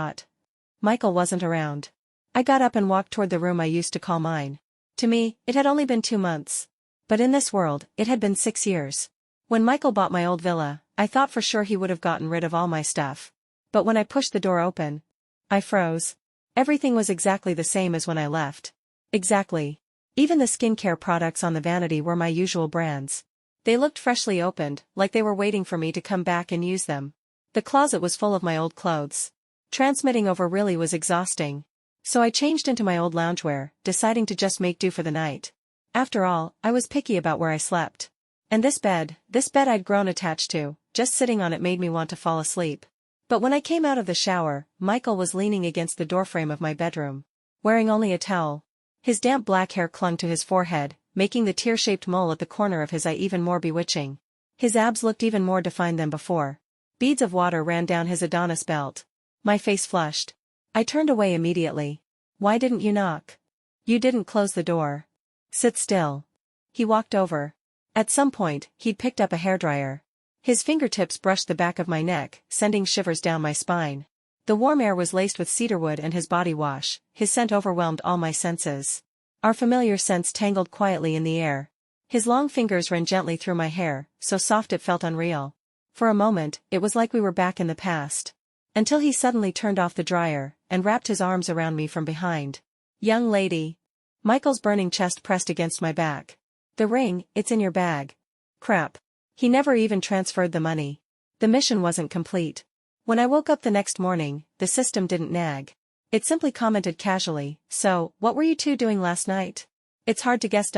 Michael wasn't around. I got up and walked toward the room I used to call mine. To me, it had only been 2 months. But in this world, it had been 6 years. When Michael bought my old villa, I thought for sure he would have gotten rid of all my stuff. But when I pushed the door open, I froze. Everything was exactly the same as when I left. Exactly. Even the skincare products on the vanity were my usual brands. They looked freshly opened, like they were waiting for me to come back and use them. The closet was full of my old clothes. Transmitting over really was exhausting. So I changed into my old loungewear, deciding to just make do for the night. After all, I was picky about where I slept. And this bed I'd grown attached to, just sitting on it made me want to fall asleep. But when I came out of the shower, Michael was leaning against the doorframe of my bedroom. Wearing only a towel. His damp black hair clung to his forehead, making the tear-shaped mole at the corner of his eye even more bewitching. His abs looked even more defined than before. Beads of water ran down his Adonis belt. My face flushed. I turned away immediately. Why didn't you knock? You didn't close the door. Sit still. He walked over. At some point, he'd picked up a hairdryer. His fingertips brushed the back of my neck, sending shivers down my spine. The warm air was laced with cedarwood and his body wash. His scent overwhelmed all my senses. Our familiar scents tangled quietly in the air. His long fingers ran gently through my hair, so soft it felt unreal. For a moment, it was like we were back in the past. Until he suddenly turned off the dryer, and wrapped his arms around me from behind. Young lady. Michael's burning chest pressed against my back. The ring, it's in your bag. Crap. He never even transferred the money. The mission wasn't complete. When I woke up the next morning, the system didn't nag. It simply commented casually, so, what were you two doing last night? It's hard to guess.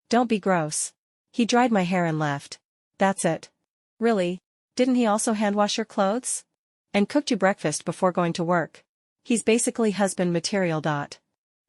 Don't be gross. He dried my hair and left. That's it. Really? Didn't he also hand wash your clothes? And cooked you breakfast before going to work? He's basically husband material.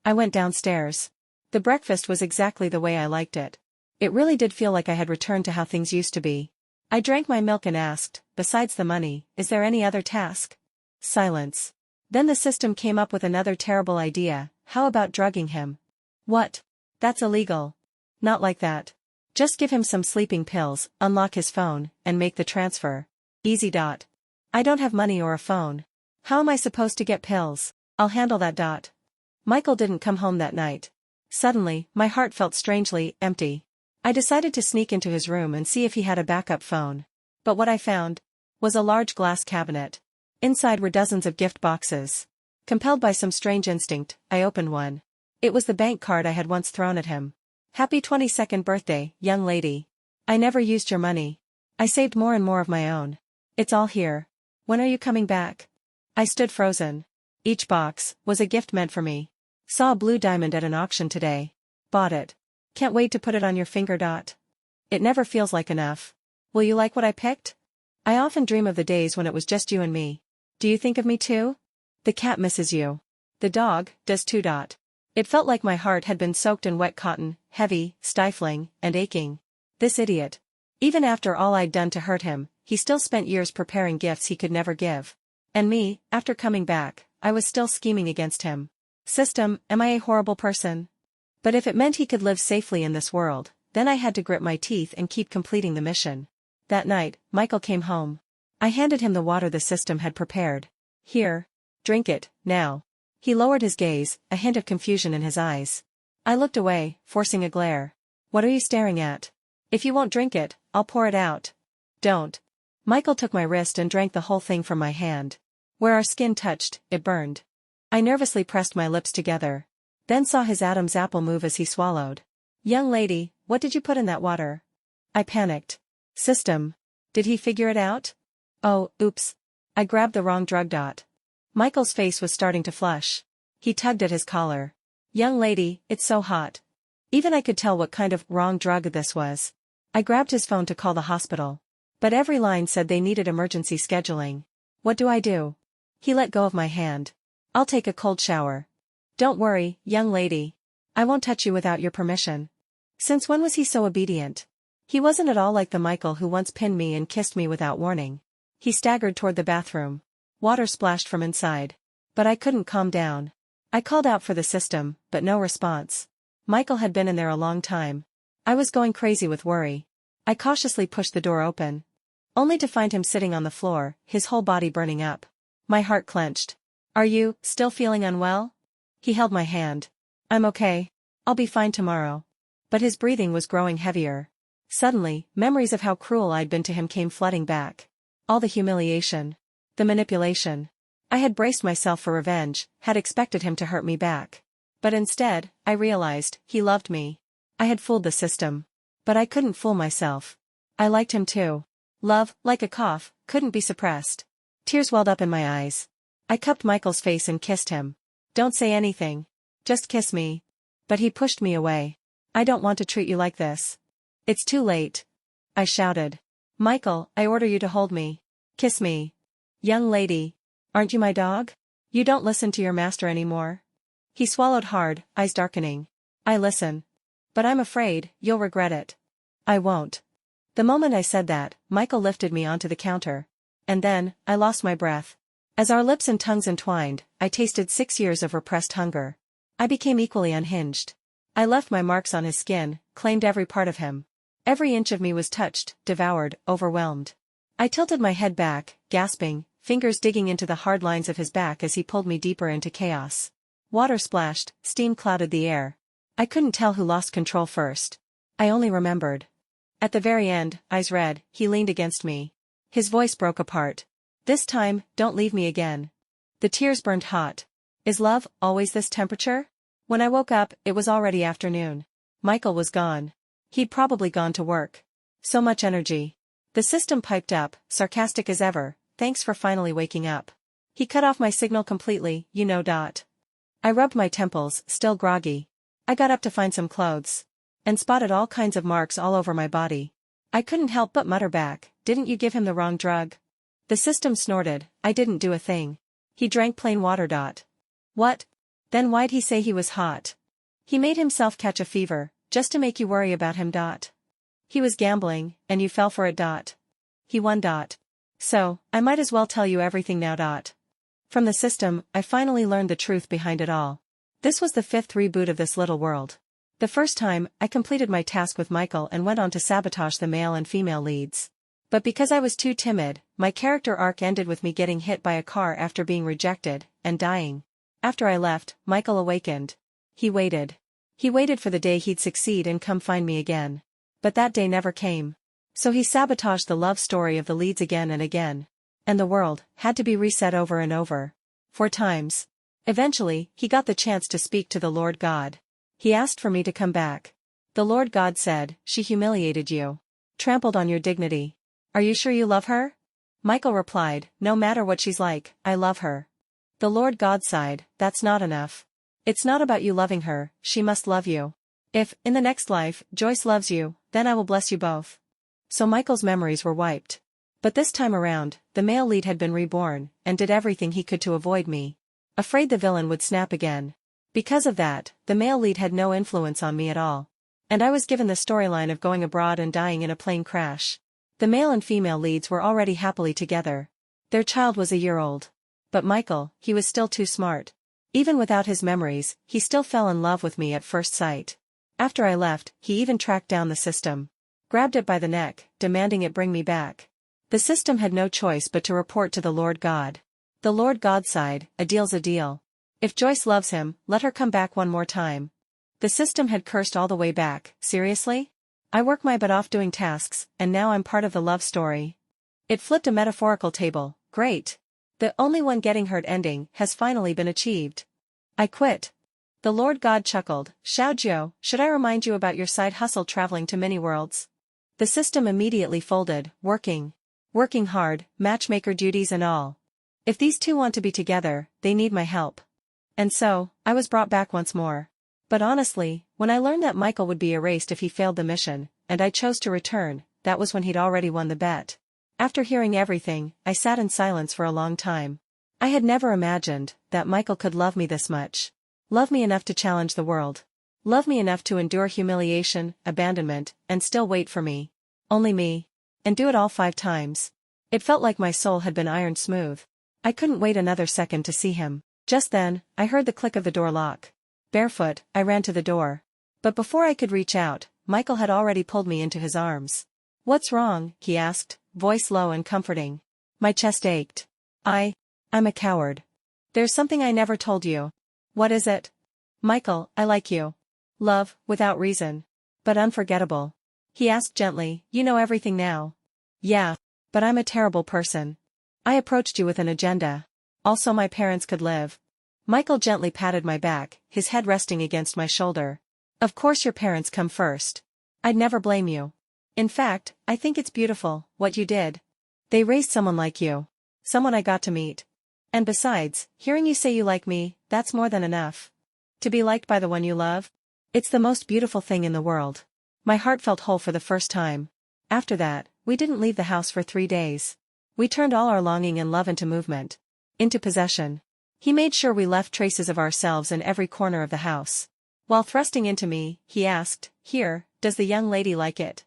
I went downstairs. The breakfast was exactly the way I liked it. It really did feel like I had returned to how things used to be. I drank my milk and asked, besides the money, is there any other task? Silence. Then the system came up with another terrible idea. How about drugging him? What? That's illegal. Not like that. Just give him some sleeping pills, unlock his phone, and make the transfer. Easy. I don't have money or a phone. How am I supposed to get pills? I'll handle that. Michael didn't come home that night. Suddenly, my heart felt strangely empty. I decided to sneak into his room and see if he had a backup phone. But what I found was a large glass cabinet. Inside were dozens of gift boxes. Compelled by some strange instinct, I opened one. It was the bank card I had once thrown at him. Happy 22nd birthday, young lady. I never used your money. I saved more and more of my own. It's all here. When are you coming back? I stood frozen. Each box was a gift meant for me. Saw a blue diamond at an auction today. Bought it. Can't wait to put it on your finger. It never feels like enough. Will you like what I picked? I often dream of the days when it was just you and me. Do you think of me too? The cat misses you. The dog does too. It felt like my heart had been soaked in wet cotton, heavy, stifling, and aching. This idiot. Even after all I'd done to hurt him, he still spent years preparing gifts he could never give. And me, after coming back, I was still scheming against him. System, am I a horrible person? But if it meant he could live safely in this world, then I had to grit my teeth and keep completing the mission. That night, Michael came home. I handed him the water the system had prepared. Here. Drink it, now. He lowered his gaze, a hint of confusion in his eyes. I looked away, forcing a glare. What are you staring at? If you won't drink it, I'll pour it out. Don't. Michael took my wrist and drank the whole thing from my hand. Where our skin touched, it burned. I nervously pressed my lips together. Then saw his Adam's apple move as he swallowed. Young lady, what did you put in that water? I panicked. System. Did he figure it out? Oh, oops. I grabbed the wrong drug. Michael's face was starting to flush. He tugged at his collar. Young lady, it's so hot. Even I could tell what kind of wrong drug this was. I grabbed his phone to call the hospital. But every line said they needed emergency scheduling. What do I do? He let go of my hand. I'll take a cold shower. Don't worry, young lady. I won't touch you without your permission. Since when was he so obedient? He wasn't at all like the Michael who once pinned me and kissed me without warning. He staggered toward the bathroom. Water splashed from inside. But I couldn't calm down. I called out for the system, but no response. Michael had been in there a long time. I was going crazy with worry. I cautiously pushed the door open. Only to find him sitting on the floor, his whole body burning up. My heart clenched. Are you still feeling unwell? He held my hand. I'm okay. I'll be fine tomorrow. But his breathing was growing heavier. Suddenly, memories of how cruel I'd been to him came flooding back. All the humiliation. The manipulation. I had braced myself for revenge, had expected him to hurt me back. But instead, I realized, he loved me. I had fooled the system. But I couldn't fool myself. I liked him too. Love, like a cough, couldn't be suppressed. Tears welled up in my eyes. I cupped Michael's face and kissed him. Don't say anything. Just kiss me. But he pushed me away. I don't want to treat you like this. It's too late. I shouted. Michael, I order you to hold me. Kiss me. Young lady. Aren't you my dog? You don't listen to your master anymore. He swallowed hard, eyes darkening. I listen. But I'm afraid, you'll regret it. I won't. The moment I said that, Michael lifted me onto the counter. And then, I lost my breath. As our lips and tongues entwined, I tasted 6 years of repressed hunger. I became equally unhinged. I left my marks on his skin, claimed every part of him. Every inch of me was touched, devoured, overwhelmed. I tilted my head back, gasping, fingers digging into the hard lines of his back as he pulled me deeper into chaos. Water splashed, steam clouded the air. I couldn't tell who lost control first. I only remembered. At the very end, eyes red, he leaned against me. His voice broke apart. This time, don't leave me again. The tears burned hot. Is love always this temperature? When I woke up, it was already afternoon. Michael was gone. He'd probably gone to work. So much energy. The system piped up, sarcastic as ever, thanks for finally waking up. He cut off my signal completely, you know. I rubbed my temples, still groggy. I got up to find some clothes. And spotted all kinds of marks all over my body. I couldn't help but mutter back, didn't you give him the wrong drug? The system snorted, I didn't do a thing. He drank plain water. What? Then why'd he say he was hot? He made himself catch a fever, just to make you worry about him. He was gambling, and you fell for it. He won. So, I might as well tell you everything now. From the system, I finally learned the truth behind it all. This was the 5th reboot of this little world. The first time, I completed my task with Michael and went on to sabotage the male and female leads. But because I was too timid, my character arc ended with me getting hit by a car after being rejected, and dying. After I left, Michael awakened. He waited. He waited for the day he'd succeed and come find me again. But that day never came. So he sabotaged the love story of the leads again and again. And the world had to be reset over and over. 4 times. Eventually, he got the chance to speak to the Lord God. He asked for me to come back. The Lord God said, she humiliated you. Trampled on your dignity. Are you sure you love her? Michael replied, no matter what she's like, I love her. The Lord God sighed, that's not enough. It's not about you loving her, she must love you. If, in the next life, Joyce loves you, then I will bless you both. So Michael's memories were wiped. But this time around, the male lead had been reborn, and did everything he could to avoid me. Afraid the villain would snap again. Because of that, the male lead had no influence on me at all. And I was given the storyline of going abroad and dying in a plane crash. The male and female leads were already happily together. Their child was a year old. But Michael, he was still too smart. Even without his memories, he still fell in love with me at first sight. After I left, he even tracked down the system. Grabbed it by the neck, demanding it bring me back. The system had no choice but to report to the Lord God. The Lord God sighed, a deal's a deal. If Joyce loves him, let her come back one more time. The system had cursed all the way back, seriously? I work my butt off doing tasks, and now I'm part of the love story. It flipped a metaphorical table, great. The only one getting hurt ending has finally been achieved. I quit. The Lord God chuckled, Xiaojiu, should I remind you about your side hustle traveling to many worlds? The system immediately folded, working hard, matchmaker duties and all. If these two want to be together, they need my help. And so, I was brought back once more. But honestly, when I learned that Michael would be erased if he failed the mission, and I chose to return, that was when he'd already won the bet. After hearing everything, I sat in silence for a long time. I had never imagined that Michael could love me this much. Love me enough to challenge the world. Love me enough to endure humiliation, abandonment, and still wait for me. Only me. And do it all 5 times. It felt like my soul had been ironed smooth. I couldn't wait another second to see him. Just then, I heard the click of the door lock. Barefoot, I ran to the door. But before I could reach out, Michael had already pulled me into his arms. What's wrong? He asked, voice low and comforting. My chest ached. I'm a coward. There's something I never told you. What is it? Michael, I like you. Love, without reason. But unforgettable. He asked gently, you know everything now. Yeah. But I'm a terrible person. I approached you with an agenda. Also my parents could live. Michael gently patted my back, his head resting against my shoulder. Of course your parents come first. I'd never blame you. In fact, I think it's beautiful, what you did. They raised someone like you. Someone I got to meet. And besides, hearing you say you like me, that's more than enough. To be liked by the one you love? It's the most beautiful thing in the world. My heart felt whole for the first time. After that, we didn't leave the house for 3 days. We turned all our longing and love into movement. Into possession. He made sure we left traces of ourselves in every corner of the house. While thrusting into me, he asked, "Here, does the young lady like it?"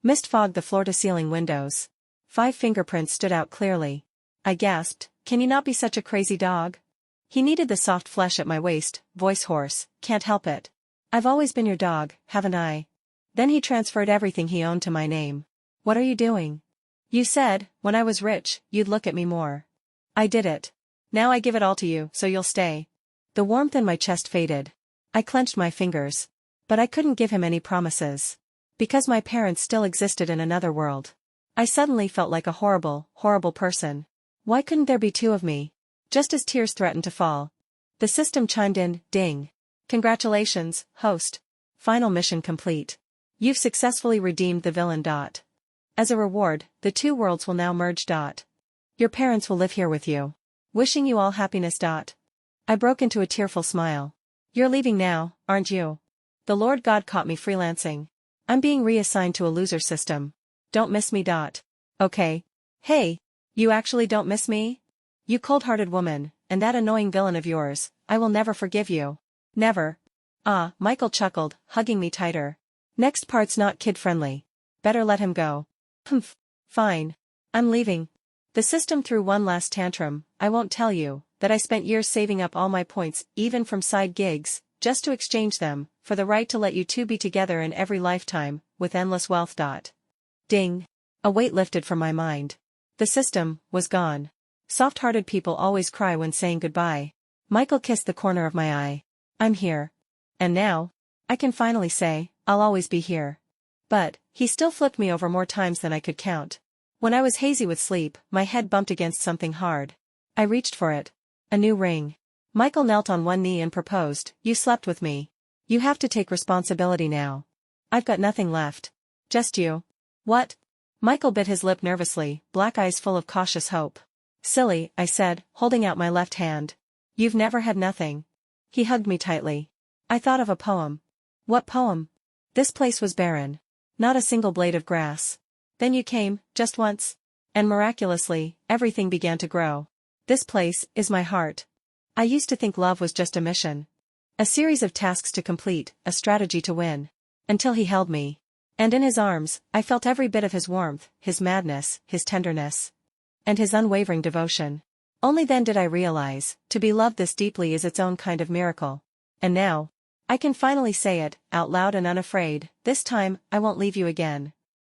Mist fogged the floor-to-ceiling windows. 5 fingerprints stood out clearly. I gasped, "Can you not be such a crazy dog?" He kneaded the soft flesh at my waist, voice hoarse, "Can't help it. I've always been your dog, haven't I?" Then he transferred everything he owned to my name. "What are you doing? You said, when I was rich, you'd look at me more. I did it. Now I give it all to you, so you'll stay." The warmth in my chest faded. I clenched my fingers. But I couldn't give him any promises. Because my parents still existed in another world. I suddenly felt like a horrible, horrible person. Why couldn't there be 2 of me? Just as tears threatened to fall. The system chimed in, ding. "Congratulations, host. Final mission complete. You've successfully redeemed the villain. As a reward, the 2 worlds will now merge. Your parents will live here with you. Wishing you all happiness. I broke into a tearful smile. "You're leaving now, aren't you?" The Lord God caught me freelancing. "I'm being reassigned to a loser system. Don't miss me. Okay. Hey, you actually don't miss me? You cold-hearted woman, and that annoying villain of yours, I will never forgive you. Never." "Ah," Michael chuckled, hugging me tighter. "Next part's not kid-friendly. Better let him go." "Humph. Fine. I'm leaving." The system threw one last tantrum. I won't tell you that I spent years saving up all my points, even from side gigs, just to exchange them for the right to let you 2 be together in every lifetime, with endless wealth. Ding. A weight lifted from my mind. The system was gone. Soft-hearted people always cry when saying goodbye. Michael kissed the corner of my eye. "I'm here. And now, I can finally say, I'll always be here." But he still flipped me over more times than I could count. When I was hazy with sleep, my head bumped against something hard. I reached for it. A new ring. Michael knelt on one knee and proposed, "You slept with me. You have to take responsibility now. I've got nothing left. Just you." "What?" Michael bit his lip nervously, black eyes full of cautious hope. "Silly," I said, holding out my left hand. "You've never had nothing." He hugged me tightly. I thought of a poem. "What poem?" "This place was barren. Not a single blade of grass. Then you came, just once. And miraculously, everything began to grow. This place is my heart. I used to think love was just a mission. A series of tasks to complete, a strategy to win. Until he held me. And in his arms, I felt every bit of his warmth, his madness, his tenderness. And his unwavering devotion. Only then did I realize, to be loved this deeply is its own kind of miracle. And now, I can finally say it, out loud and unafraid, "This time, I won't leave you again."